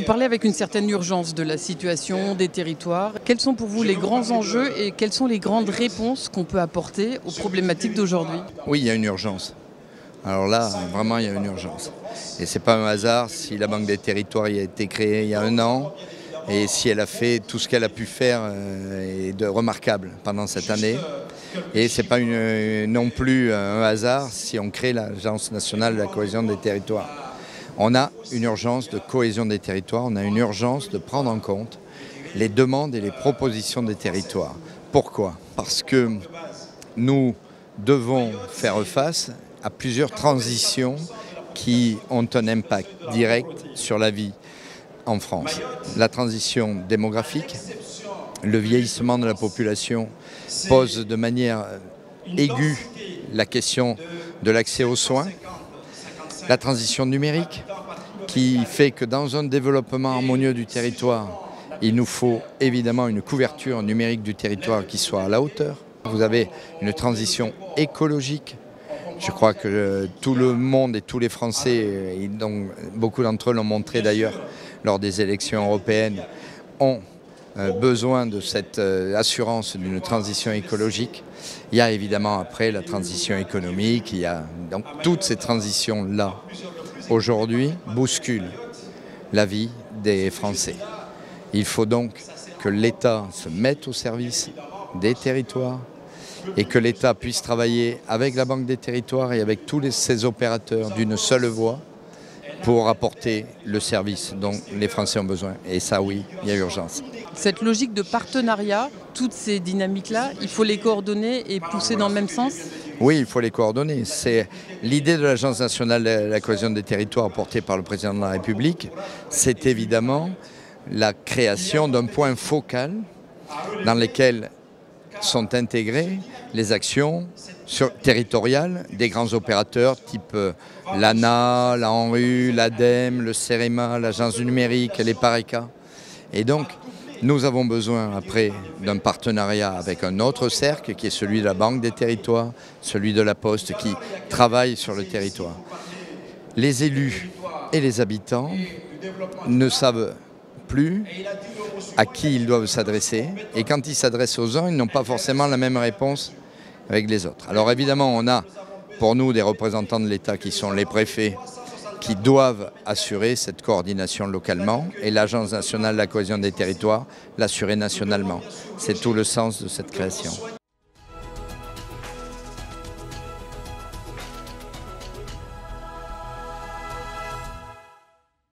Vous parlez avec une certaine urgence de la situation, des territoires. Quels sont pour vous les grands enjeux et quelles sont les grandes réponses qu'on peut apporter aux problématiques d'aujourd'hui? Oui, il y a une urgence. Alors là, vraiment, il y a une urgence. Et ce n'est pas un hasard si la Banque des Territoires y a été créée il y a 1 an et si elle a fait tout ce qu'elle a pu faire est de remarquable pendant cette année. Et ce n'est pas non plus un hasard si on crée l'Agence nationale de la cohésion des territoires. On a une urgence de cohésion des territoires, on a une urgence de prendre en compte les demandes et les propositions des territoires. Pourquoi? Parce que nous devons faire face à plusieurs transitions qui ont un impact direct sur la vie en France. La transition démographique, le vieillissement de la population pose de manière aiguë la question de l'accès aux soins, la transition numérique qui fait que dans un développement harmonieux du territoire, il nous faut évidemment une couverture numérique du territoire qui soit à la hauteur. Vous avez une transition écologique. Je crois que tout le monde et tous les Français, dont beaucoup d'entre eux l'ont montré d'ailleurs lors des élections européennes, ont besoin de cette assurance d'une transition écologique. Il y a évidemment après la transition économique, il y a donc toutes ces transitions-là aujourd'hui bousculent la vie des Français. Il faut donc que l'État se mette au service des territoires et que l'État puisse travailler avec la Banque des Territoires et avec tous ces opérateurs d'une seule voix pour apporter le service dont les Français ont besoin. Et ça, oui, il y a urgence. Cette logique de partenariat, toutes ces dynamiques-là, il faut les coordonner et pousser dans le même sens? Oui, il faut les coordonner. C'est l'idée de l'Agence nationale de la cohésion des territoires portée par le président de la République. C'est évidemment la création d'un point focal dans lequel sont intégrées les actions territoriales des grands opérateurs type l'ANA, la ANRU, l'ADEME, le CEREMA, l'Agence du numérique, les PARECA. Et donc, nous avons besoin après d'un partenariat avec un autre cercle qui est celui de la Banque des Territoires, celui de la Poste qui travaille sur le territoire. Les élus et les habitants ne savent plus à qui ils doivent s'adresser et quand ils s'adressent aux uns, ils n'ont pas forcément la même réponse avec les autres. Alors évidemment, on a pour nous des représentants de l'État qui sont les préfets qui doivent assurer cette coordination localement et l'Agence nationale de la cohésion des territoires l'assurer nationalement. C'est tout le sens de cette création.